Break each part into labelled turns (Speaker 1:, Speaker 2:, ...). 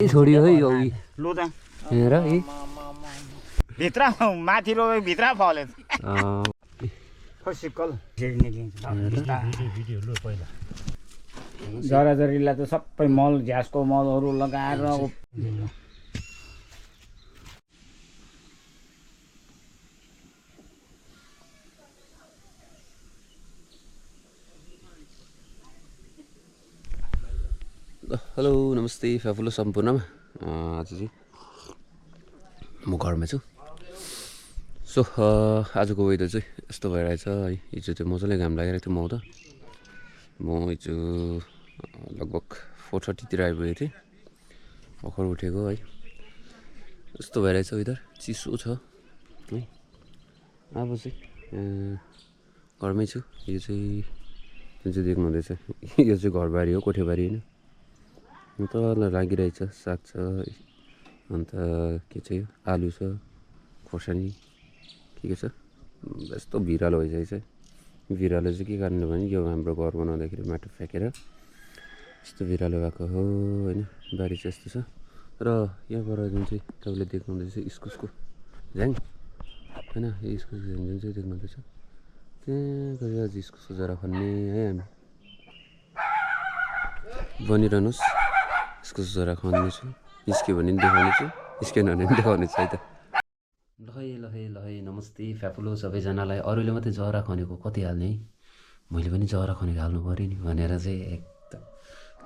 Speaker 1: छोडियो है यो
Speaker 2: लु त
Speaker 1: हेर है
Speaker 2: भित्र माथि रो भित्र फले सिक्कल जराजरीलाई त सबै मल झ्यासको मलहरू लगाएर
Speaker 1: हेलो नमस्ते फ्याफुलो सम्पूर्णमा आज चाहिँ म घरमा छु सो आजको वेदर चाहिँ यस्तो भइरहेछ है हिजो चाहिँ मजाले घाम लागिरहेको थियो म हिजो लगभग 4:30तिर आइपुगेको थिएँ भर्खर उठेको है यस्तो भइरहेछ वेदर चिसो छ है अब चाहिँ घरमै छु यो चाहिँ जुन चाहिँ देख्नुहुँदैछ यो चाहिँ घरबारी हो कोठेबारी होइन तल लागिरहेछ साग छ अन्त के चाहिँ आलु छ खोर्सानी के छ यस्तो भिरालो भइसकेको छ भिरालो चाहिँ के कारणले भने यो हाम्रो घर बनाउँदाखेरि माटो फ्याँकेर यस्तो भिरालो भएको हो होइन बारी चाहिँ यस्तो छ र यहाँबाट जुन चाहिँ तपाईँले देख्नुहुँदैछ इस्कुसको झ्याङ होइन यो इस्कुसको झ्याङ जुन चाहिँ देख्नुहुँदैछ त्यहाँ गएर आज इस्कुसको जरा खन्ने है हामी बनिरहनुहोस् इस्कुसको जरा खन्नेछु निस्क्यो भने पनि देखाउनेछु निस्केन भने पनि देखाउनेछु है त लहै नमस्ते फ्याफुलो सबैजनालाई अरूले मात्रै जरा खनेको कति हाल्ने है मैले पनि जरा खनेको हाल्नु पऱ्यो नि भनेर चाहिँ एकदम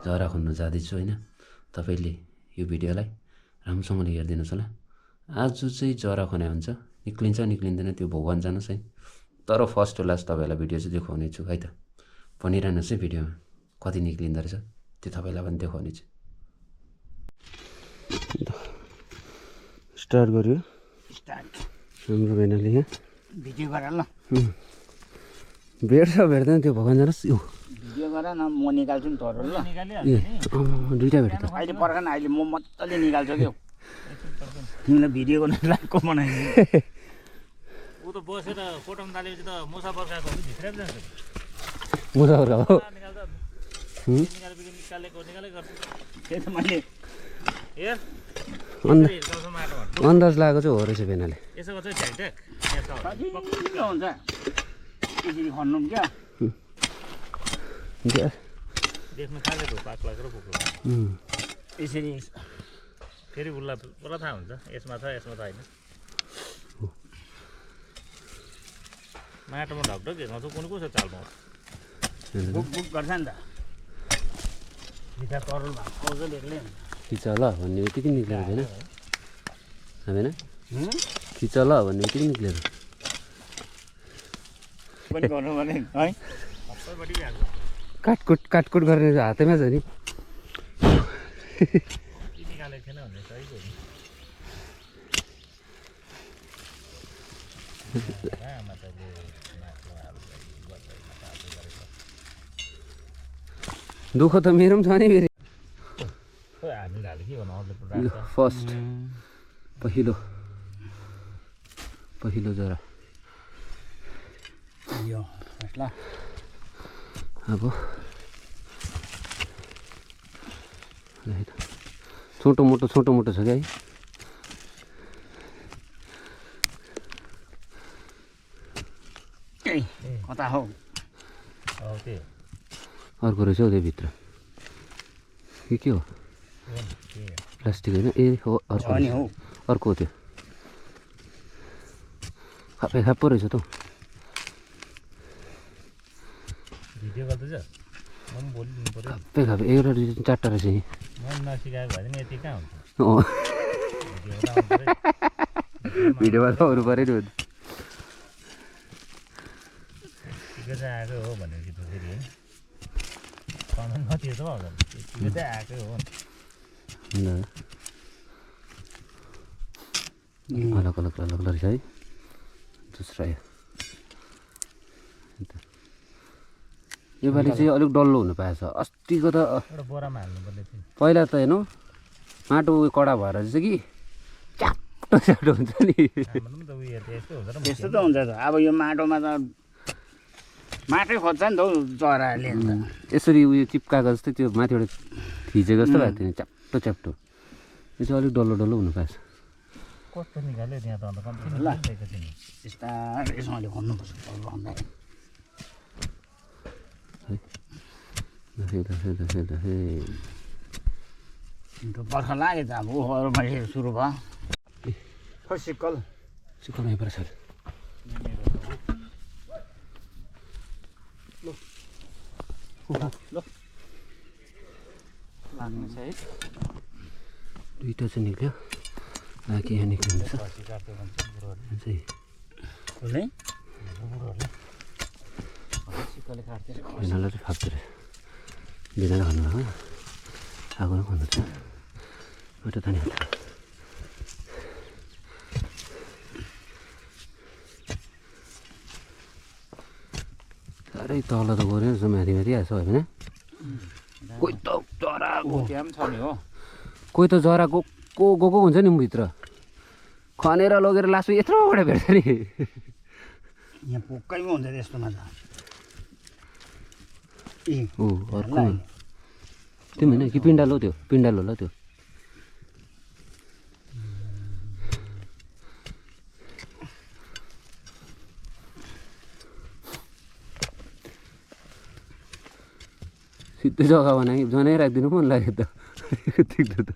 Speaker 1: जरा खन्नु जाँदैछु होइन तपाईँले यो भिडियोलाई राम्रोसँगले हेरिदिनुहोस् होला आज चाहिँ जरा खने हुन्छ निक्लिन्छ निक्लिँदैन त्यो भगवान् जानुहोस् है तर फर्स्ट टु लास्ट तपाईँहरूलाई भिडियो चाहिँ देखाउने छु है त भनिरहनुहोस् है भिडियोमा कति निक्लिँदो रहेछ त्यो तपाईँलाई पनि देखाउने छु स्टार्ट गर्यो हाम्रो बहिनीले यहाँ
Speaker 2: भिडियो गर ल
Speaker 1: भेट्छ भेट्दैन त्यो भगवान् जानुहोस् यो
Speaker 2: भिडियो गर न म निकाल्छु नि तोर ल
Speaker 1: दुईवटा भेट्यो त
Speaker 2: अहिले पर्खन अहिले म मजाले निकाल्छु क्या तिमीलाई भिडियो गर्नु लाएको बनाइदिनु ऊ त बसेर कोटम दालेपछि त मुसा पर्खाएको भित्रै जान्छ
Speaker 1: मुसा पर्खाएको
Speaker 2: निकालेको गर्छु त्यही त मैले हेर
Speaker 1: अन्दाज लागेको चाहिँ हो रहेछ बेनाले
Speaker 2: यसो गर्छ झ्याक हुन्छ यसरी खन्नु क्या देख्नु खालेको पाक लागेर पुग्नु यसरी फेरि उसलाई पुरा थाहा हुन्छ यसमा छ यसमा त होइन माटोमा ढकढक हेर्नु कुन को छ चाल पाउँछ बुक गर्छ नि त भित्र तरल भएको एक्लै
Speaker 1: खिच ल भन्ने बित्तिकै निक्लेको छैन होइन खिच ल भन्ने बित्तिकै निक्लेको काटकुट गर्ने हातैमा छ नि दुःख त मेरो पनि छ नि फेरि फर्स्ट पहिलो जरा अब छोटो मोटो छ क्या है
Speaker 2: कता हो
Speaker 1: अर्को रहेछ हौ त्यहीभित्र के हो प्लास्टिक होइन ए हो अर्को हो त्यो खाप्पो रहेछ त खाप्पै एउटा दुई चारवटा रहेछ भिडियोमा त अरू पऱ्यो नि
Speaker 2: आएको हो भनेपछि त फेरि कमेन्ट नतिर्छ आएकै हो
Speaker 1: अलग रहेछ है दोस्रो योपालि चाहिँ अलिक डल्लो हुनु पाएछ अस्तिको त
Speaker 2: बोरामा हाल्नुपर्ने थियो
Speaker 1: पहिला त हेर्नु माटो कडा भएर चाहिँ कि च्याप्टो हुन्छ नि
Speaker 2: त्यस्तो त हुन्छ त अब यो माटोमा त माटै खोज्छ नि त हौ चराहरूले
Speaker 1: यसरी उयो चिप्काएको जस्तै त्यो माथिबाट थिचेको जस्तो भएको थियो नि च्याप्टो त्यो चाहिँ अलिक डल्लो डल्लो हुनु पाएछ
Speaker 2: कस्तो निकाल्यो त्यहाँ त अन्त कम्ती ल बिस्तारैसँगले खन्नुपर्छ बर्खा लाग्यो त अब अरू मान्छे सुरु भयो सिक्कल
Speaker 1: सिक्कलमै पर्छ
Speaker 2: ल लाग्नु छ है
Speaker 1: दुईवटा चाहिँ निक्ल्यो बाँकी यहाँ निक्लिन्छ बिनालाई चाहिँ फाप्दो रहेछ बिनालाई भन्नु हो आगो भन्नु छ एउटा तानी हाल्छ साह्रै तल त गऱ्यो जस्तो माथि माथि आएछ होइन कोही त जरा
Speaker 2: त्यहाँ पनि छ नि हो
Speaker 1: कोही त जरा गएको हुन्छ नि भित्र खनेर लगेर लासु यत्रोबाट भेट्छ नि
Speaker 2: यहाँ पोकैमा हुन्छ त्यस्तोमा त
Speaker 1: ऊ अर्को त्यो होइन कि पिण्डालो त्यो पिण्डालो ल त्यो सिधै जग्गा बनायो जनाइ राखिदिनु मन लाग्यो त देख्दा त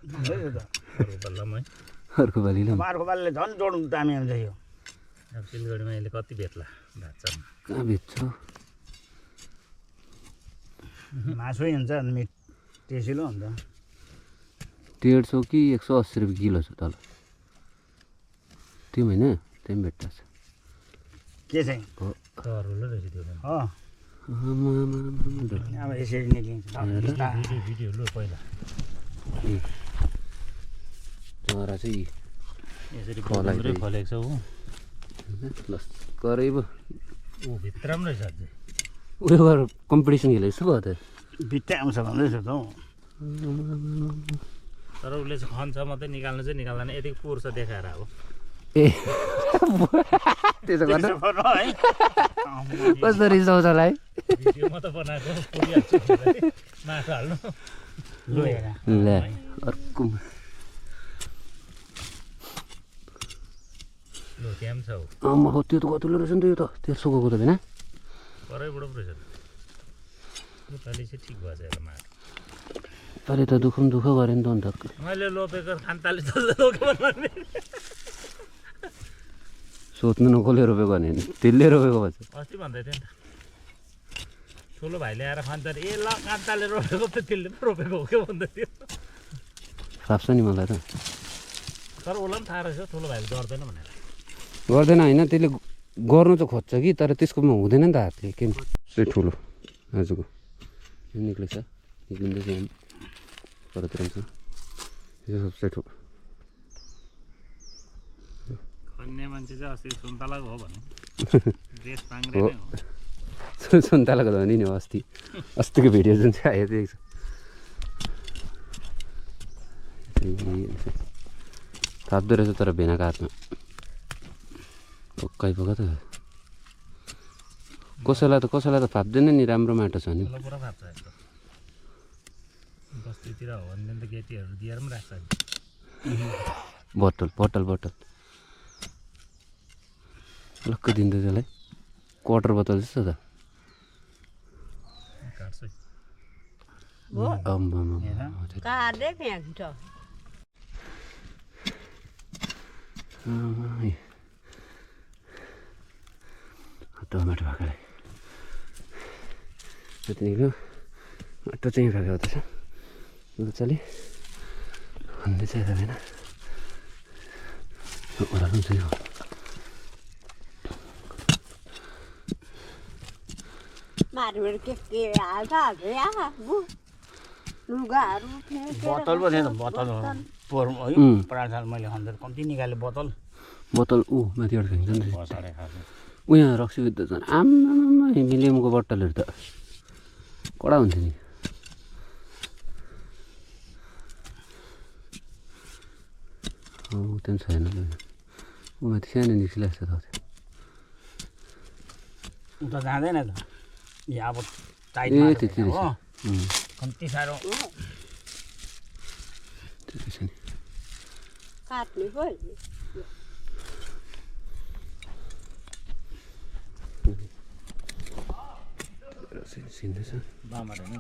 Speaker 1: अर्को पालिले
Speaker 2: अर्को पालिले झन् जोड्नु दामी हुन्छ यो अब सिलगढीमा अहिले कति भेट्ला
Speaker 1: कहाँ बेच्छ
Speaker 2: मासुै हुन्छ मिट टेसिलो हुन्छ
Speaker 1: 150 कि 180 रुपियाँ किलो छ तल त्यो होइन त्यहाँ भेट्छ
Speaker 2: के चाहिँ अब यसरी निक्लिन्छ भिडियो लु पहिला
Speaker 1: चरा चाहिँ
Speaker 2: यसरी फलेको छ हो
Speaker 1: करै पो
Speaker 2: ऊ भित्र पनि रहेछ अझै
Speaker 1: उयो गरेर कम्पिटिसन खेलेको जस्तो भयो त
Speaker 2: भित्रै आउँछ भन्दैछु त हौ तर उसले चाहिँ खन्छ मात्रै निकाल्नु चाहिँ निकाल्दैन यति पुर्छ देखाएर अब
Speaker 1: ए त्यसो गर्नु
Speaker 2: है
Speaker 1: कस्तो रिसाउँछ होला है
Speaker 2: भिडियो मात्रै बनाएको पुरिहाल्छु मासु हाल्नु ल
Speaker 1: अर्को
Speaker 2: लो त्यहाँ पनि छ हौ
Speaker 1: आमा हो त्यो त कतिलो रहेछ नि त यो त त्यो सुकाएको त होइन
Speaker 2: परैबाट पो रहेछ योपालि चाहिँ ठिक भएछ हेर माटो
Speaker 1: तैँले त दुःख गरेँ नि त अन्त
Speaker 2: मैले लोपेको खान्ताले त लोकेको
Speaker 1: सोध्नु न कसले रोपेको भने त्यसले रोपेको भन्छ
Speaker 2: अस्ति भन्दै थियो नि त ठुलो भाइले आएर खान्ताले ए ल कान्ताले रोपेको त त्यसले पो रोपेको हो क्या भन्दै थियो
Speaker 1: थाप्छ नि मलाई त
Speaker 2: तर उसलाई पनि थाहा रहेछ ठुलो भाइले गर्दैन भनेर
Speaker 1: गर्दैन होइन त्यसले गर्नु चाहिँ खोज्छ कि तर त्यसकोमा हुँदैन नि त हातले के चाहिँ ठुलो आजको यो निक्लेछ निक्लिँदैछ यहाँ परतिर छ यो सबसे ठुलो
Speaker 2: खन्ने मान्छे चाहिँ अस्ति सुन्तलाको हो भने ड्रेस पाङ्ग्रे नै हो
Speaker 1: सुन्तलाको त हो नि अस्तिको भिडियो जुन चाहिँ आयो त्यो थाप्दो रहेछ तर भेनाको हातमा पक्कै पक्का त कसैलाई त फाप्दैन नि राम्रो माटो छ नि
Speaker 2: पुरा फाप्छ यस्तो बस्तीतिर हो भने त केटीहरू दिएर पनि राख्छ
Speaker 1: बोतल लक्क दिन्छ त्यसलाई क्वार्टर बोतल जस्तो त टमाटो भएकोलाई जति निक्ल्यो माटो चाहिँ भएको हुँदैछ लुच्चाले भन्दैछ यता होइन ओह्रालो हुन्छ यो
Speaker 2: बोतल पो थिएन बोतल पोहोर है पराठा मैले खाँदा कम्ती निकालेँ बोतल
Speaker 1: ऊ माथिबाट खान्छ नि ऊ यहाँ रक्सी त झन् आम्मामा मिलियमको बोतलहरू त कडा हुन्छ नि त्यहाँ छैन ऊ माथि सानो निस्किला जस्तो त
Speaker 2: उता जाँदैन त यहाँ अब टाइट
Speaker 1: त्यति
Speaker 2: हो कम्ती साह्रो
Speaker 1: त्यति छ नि
Speaker 3: काट्नु पर्यो
Speaker 1: सिन्दैछ
Speaker 2: बामर हैन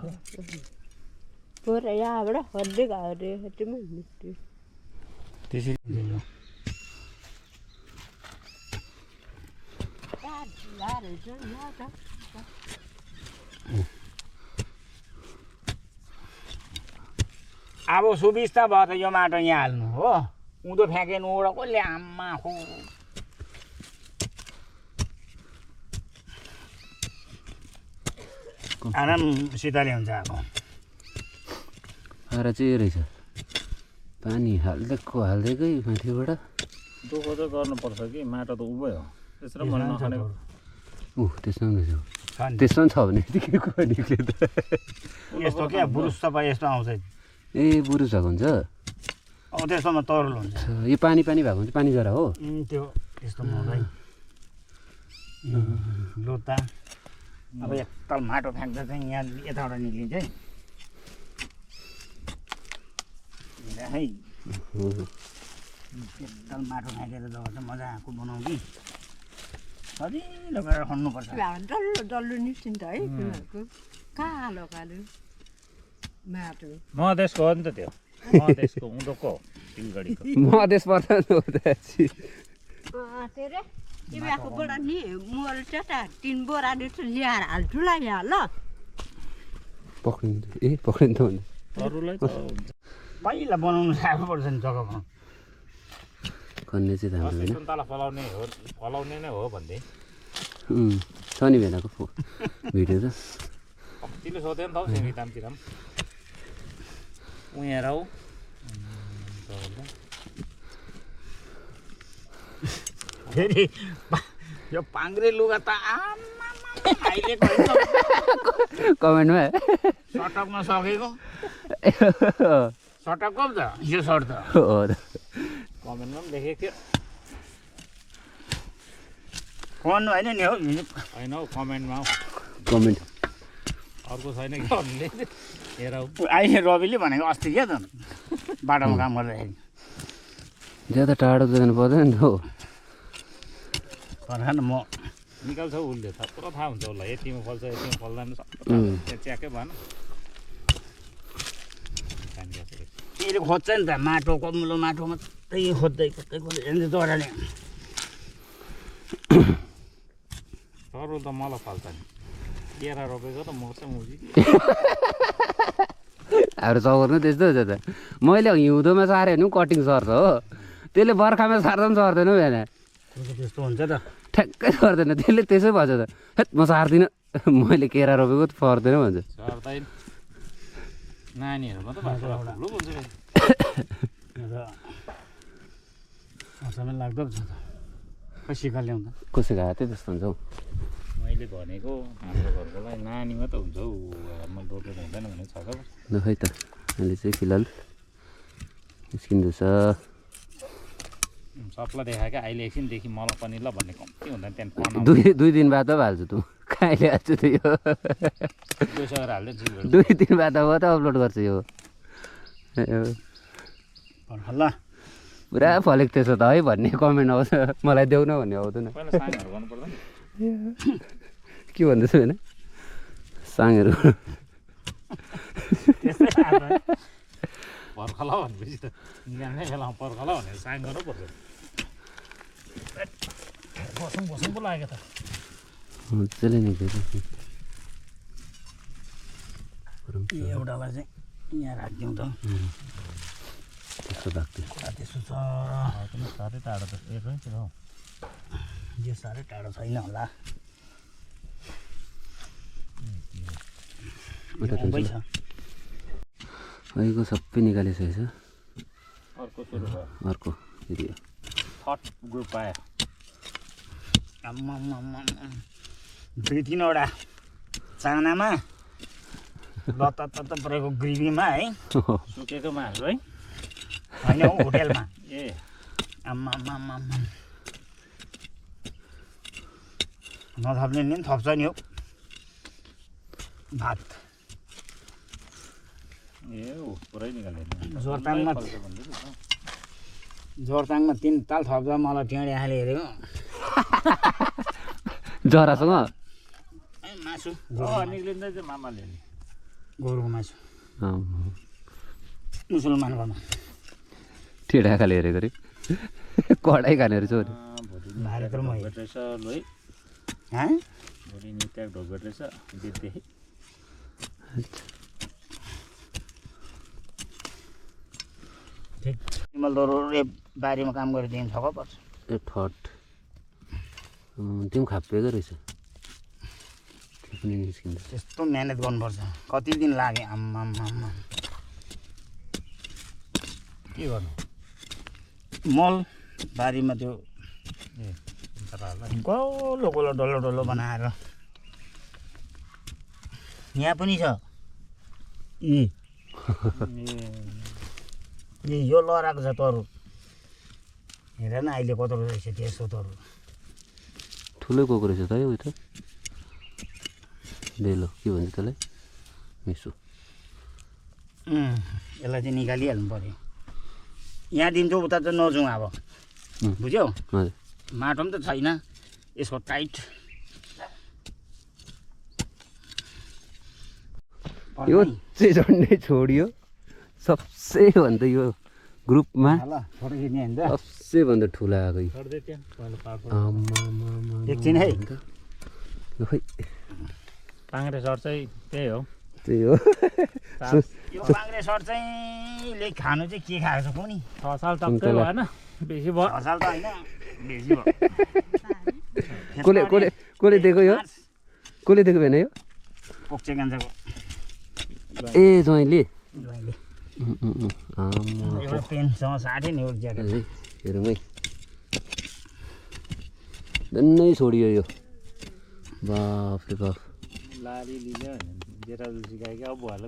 Speaker 3: पुरा यहाँबाट हड्दै घाउरे हड्दैमा निस्क्यो
Speaker 2: त्यसरी अब सुबिस्ता भयो त यो माटो यहाँ हाल्नु हो उँधो फ्याँकेनु र कसले आम्मा हो आरामसितले हुन्छ अब
Speaker 1: आएर चाहिँ रहेछ पानी हाल्दैकै माथिबाट
Speaker 2: दुःख चाहिँ गर्नुपर्छ कि माटो त उभै हो त्यसरी मन नखानेको
Speaker 1: त्यसमा पनि त्यसमा पनि छ भने के निक्ल्यो त
Speaker 2: यस्तो क्या बुरुस सबै यस्तो आउँछ
Speaker 1: ए बुरुस भएको हुन्छ
Speaker 2: अब त्यसमा तरुल हुन्छ
Speaker 1: यो पानी भएको हुन्छ पानी जरा हो
Speaker 2: त्यो त्यस्तो हुँदैन लोता अब एकताल माटो फ्याँक्दा चाहिँ यहाँ यताबाट निक्लिन्छ है है एकताल माटो फ्याँकेर जब चाहिँ मजाको बनाउँ कि सजिलो गरेर खन्नुपर्छ
Speaker 3: डल्लो डल्लो निस्किन्छ है तिनीहरूको कालो कालो माटो
Speaker 2: मधेसको हो नि त त्यो मधेसको उँधोको सिलगढीको
Speaker 1: मधेस पर्छ
Speaker 3: के अरे तिमीहरूकोबाट नि मल चटा 3 बोरा जस्तो ल्याएर हाल्छु ल यहाँ ल
Speaker 1: पक्रिन्छ भने
Speaker 2: अरूलाई त पहिला बनाउनु साह्रो पर्छ नि जग्गामा
Speaker 1: खन्ने चाहिँ थाहा छैन
Speaker 2: सुन्तला फलाउने नै हो भन्दै
Speaker 1: छ नि भेनाको भिडियो त
Speaker 2: कतिले सोध्यो नि त हौ सिमितामतिर पनि उयहाँ रौ फेरि यो पाङ्ग्रे लुगा त अहिलेको
Speaker 1: कमेन्टमा
Speaker 2: सटकमा सकेको सटकको पो त यो सर्ट त
Speaker 1: हो त
Speaker 2: कमेन्टमा पनि देखेको थियो फोन होइन नि हौ होइन हौ कमेन्टमा
Speaker 1: कमेन्ट
Speaker 2: अर्को छैन कि अरूले हेर अहिले रविले भनेको अस्ति क्या त बाटोमा काम गर्दाखेरि
Speaker 1: ज्यादा टाढो जानु पर्दैन नि त हौ
Speaker 2: भन म निकाल्छ उसले पुरा थाहा हुन्छ उसलाई यतिमा फल्छ यतिमा फल्दैन त्यहाँ च्याकै भएन फेरि खोज्छ नि त माटो कमुलो माटो मात्रै खोज्दै खोज्दै जराले तरुल त मलाई फल्छ नि केरा रोपेको त मर्छ मुजी
Speaker 1: हाम्रो चौरमा त्यस्तो हुन्छ त मैले हिउँदोमा सारेँ भने पनि कटिङ सर्छ हो त्यसले बर्खामा सार्दा पनि सर्दैन बिहान
Speaker 2: त्यस्तो हुन्छ त
Speaker 1: ठ्याक्कै सर्दैन त्यसले त्यसै भन्छ त हेत् म सार्दिनँ मैले केरा रोपेको त पर्दैन भन्छ
Speaker 2: सर्दैन नानीहरू मात्रै ठुलो बोल्छ समय लाग्दो छ त खै सिका ल्याउँदा
Speaker 1: कसैको हातै त्यस्तो हुन्छ हौ
Speaker 2: मैले भनेको हाम्रो घरकोलाई नानी मात्रै हुन्छ हौ म रोपेको हुँदैन भने छ त
Speaker 1: ल खै त अहिले चाहिँ फिलहाल निस्किँदैछ
Speaker 2: सबलाई देखायो क्या अहिले एकछिनदेखि मलाई पनि ल भन्ने कम्ती हुँदैन त्यहाँदेखि
Speaker 1: दुई दिन बाद त हाल्छु त कहिले हाल्छु त यो
Speaker 2: 200 गरेर हाल्दै
Speaker 1: 2 दिन बाद त अपलोड गर्छु यो
Speaker 2: ल
Speaker 1: पुरा फलेको त्यसो त है भन्ने कमेन्ट आउँछ मलाई देऊ न भन्ने आउँदैन
Speaker 2: पहिला साङहरू गर्नु पर्दैन
Speaker 1: के भन्दैछ होइन साङहरू
Speaker 2: पर्खला भनेपछि त निकाल्ने बेलामा पर्खला भनेर साङ गर्नुपर्छ बसौँ पो लाग्यो त
Speaker 1: मजाले निक्लेछ
Speaker 2: एउटालाई चाहिँ यहाँ राखिदिउँ त
Speaker 1: त्यस्तो लाग्थ्यो
Speaker 2: त्यसो छ साह्रै टाढो त एकैतिर हौ यो साह्रै टाढो छैन होला
Speaker 1: अहिलेको सबै निकालिसकेछ
Speaker 2: अर्को सुरु भयो
Speaker 1: अर्को भिडियो
Speaker 2: थर्ड ग्रुप आयो दुई तिनवटा चानामा लत्ता परेको ग्रेभीमा है सुकेको मासु है होइन हौ होटेलमा ए आम्मा नथप्ने नि थप्छ नि हौ भात ए पुरै निकाल्यो जोरताङमा जोरताङमा 3 ताल थप्दा मलाई टेँडे आले हेरेको
Speaker 1: जरासँग
Speaker 2: मासु निक्लिँदै चाहिँ मामाले गोरुको मासु मुसलमान घरमा
Speaker 1: ठेडा खाले हेरेको रे कडाइ खाने रहेछ
Speaker 2: भारत र मै
Speaker 4: रहेछ लु है भोलि नित्य ढोगेट रहेछ देख्दै
Speaker 2: तिमल दोहोरो बारीमा काम गरिदिनु थक पर्छ
Speaker 1: ए ठट त्यो खापेको रहेछ त्यो पनि निस्किन्छ
Speaker 2: त्यस्तो मेहनत गर्नुपर्छ कति दिन लाग्यो आम्मा के गर्नु मल बारीमा त्यो गलो गलो डल्लो डल्लो बनाएर यहाँ पनि छ यो लहराएको छ तरु हेर न अहिले कत्रो रहेछ त्यसो तरु
Speaker 1: ठुलै गएको रहेछ त उयो त डेलो के भन्छ त्यसलाई मिसो
Speaker 2: यसलाई चाहिँ निकालिहाल्नु पऱ्यो यहाँ दिन्छौ उता चाहिँ नजाउँ अब बुझ्यौ
Speaker 1: हजुर
Speaker 2: माटो पनि त छैन यसको टाइट
Speaker 1: यो चाहिँ झन्डै छोडियो सबसे भन्दा यो ग्रुपमा
Speaker 2: ल फोटो खिच्ने होइन त
Speaker 1: सबसे भन्दा ठुला आएको यो
Speaker 4: गर्दै त्यहाँ पहिला पार्को
Speaker 2: एकछिन है
Speaker 1: खै
Speaker 4: पाङ्रे सर चाहिँ त्यही हो
Speaker 1: त्यही हो
Speaker 2: यो बाङ्रे सर चाहिँ ले खानु चाहिँ के खाएको छ कुनि
Speaker 4: 6 साल टक्कै भएन बेसी भयो
Speaker 2: हसाल त होइन बेसी भयो
Speaker 1: कसले दिएको यो कसले दिएको भएन यो
Speaker 2: पोक्चे गान्छको
Speaker 1: ए ज्वाइँले
Speaker 2: ज्वाइँले
Speaker 1: आम्मा
Speaker 2: एउटा पेनसँग साथै नि एउटा ज्याकेट
Speaker 1: हेरौँ है डन्नै छोडियो यो बाफ रे बाफ
Speaker 4: लाली लिने जेरा जुसी गाएकी अब भएन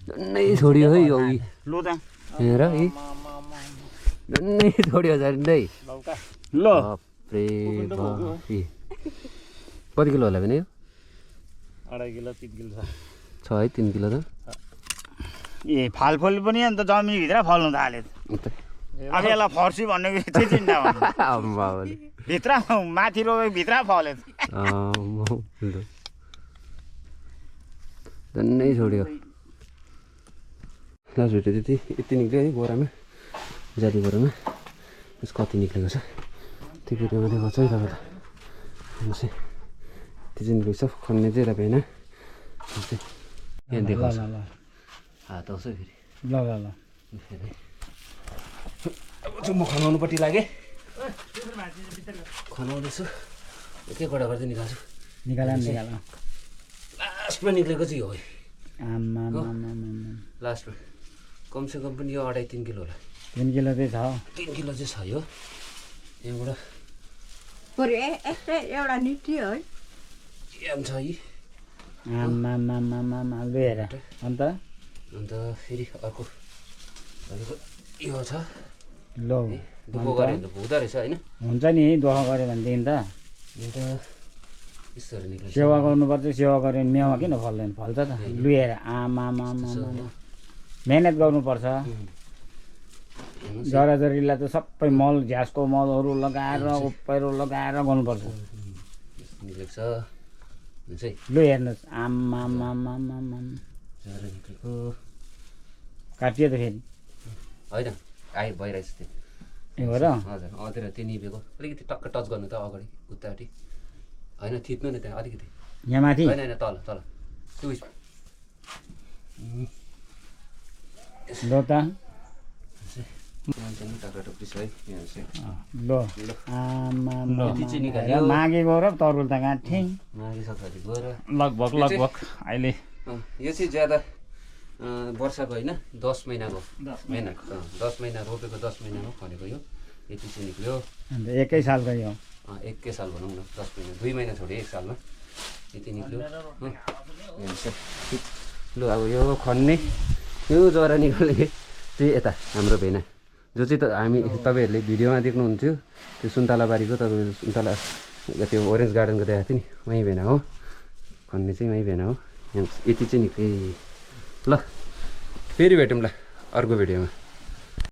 Speaker 1: डन्नै छोडियो है यो
Speaker 2: लु त
Speaker 1: हेर है डन्नै छोडियो झन्डै
Speaker 4: लौका
Speaker 2: ल
Speaker 1: बाफ्रे बाफ कति किलो होला भने यो
Speaker 4: 2.5 किलो 3 किलो
Speaker 1: छ है 3 किलो त
Speaker 2: ए फालफुल पनि अन्त जमिनभित्र फल्नु थाल्यो अब यसलाई फर्सी भन्ने चाहिँ चिन्ता भन्नु भित्र माथि रोपेको भित्र फल्यो
Speaker 1: डन्नै छोड्यो लास्ट भिडियो त्यति यति निक्ल्यो है बोरामा जाली बोरामा यस कति निक्लेको छ त्यो भिडियोमा देखाउँछ है तपाईँलाई हेर्नुहोस् है त्यो चाहिँ निक्लेको छ खन्ने चाहिँ भएन यहाँ देखाउँछ हात आउँछ फेरि
Speaker 2: ल ल ल
Speaker 1: अब चाहिँ म खनाउनुपट्टि लागेँ खनाउँदैछु एक एकवटा गर्दै निकाल्छु
Speaker 2: निकाल
Speaker 1: लास्टमा निक्लेको चाहिँ हो
Speaker 2: आम्मा
Speaker 1: लास्टमा कमसेकम पनि यो 2.5-3 किलो होला
Speaker 2: 3 किलो चाहिँ छ
Speaker 1: 3 किलो चाहिँ छ यो यहाँबाट
Speaker 3: बरु यस्तै एउटा निस्कियो है
Speaker 1: याम छ यी
Speaker 2: आम्मा लु हेर अन्त
Speaker 1: फेरि अर्को यो छ
Speaker 2: ल
Speaker 1: दुःख गऱ्यो भने त पुग्दो रहेछ होइन
Speaker 2: हुन्छ नि दुःख गऱ्यो भनेदेखि त
Speaker 1: यो त यस्तोहरू निक्ल्छ
Speaker 2: सेवा गर्नुपर्छ सेवा गऱ्यो भने मेवा किन फल्दैन फल्छ त लु हेर आमा मेहनत गर्नुपर्छ जराजरीलाई त सबै मल झ्यासको मलहरू लगाएर उपहरू लगाएर गर्नुपर्छ
Speaker 1: निक्लेको छ हुन्छ है
Speaker 2: लु हेर्नुहोस् आम्मा
Speaker 1: जरा निक्लेको
Speaker 2: काटियो त फेरि
Speaker 1: होइन भइरहेछ त्यो
Speaker 2: ए हो र
Speaker 1: हजुर अँतिर त्यो निभेको अलिकति टक्क टच गर्नु त अगाडि उतापट्टि होइन थिच्नु नि त्यहाँ अलिकति
Speaker 2: यहाँ माथि
Speaker 1: होइन तल त्यो उयसमा
Speaker 2: ल त
Speaker 1: टक्टुक्टी छ है यहाँ चाहिँ
Speaker 2: ल आमा
Speaker 1: यति चाहिँ निकाल्यो
Speaker 2: मागेको र तरुल त गाँठे
Speaker 1: मागिसक्छ गएर
Speaker 4: लगभग अहिले
Speaker 1: यो चाहिँ ज्यादा वर्षको होइन 10 महिनाको 10 महिना रोपेको 10 महिनामा फलेको यो यति चाहिँ निक्ल्यो
Speaker 2: अन्त एकै सालको यो
Speaker 1: एकै साल भनौँ न 10 महिना 2 महिना छोड्यो 1 सालमा यति निक्ल्यो लु अब यो खन्ने यो जरा निकाल्ने चाहिँ यता हाम्रो भेना जो चाहिँ हामी तपाईँहरूले भिडियोमा देख्नुहुन्थ्यो त्यो सुन्तलाबारीको तपाईँको सुन्तला त्यो ओरेन्ज गार्डनको देखाएको थियो नि वहीँ भेना हो खन्ने चाहिँ वहीँ भेना हो यति चाहिँ निक्ले ल फेरि भेटौँ ल अर्को भिडियोमा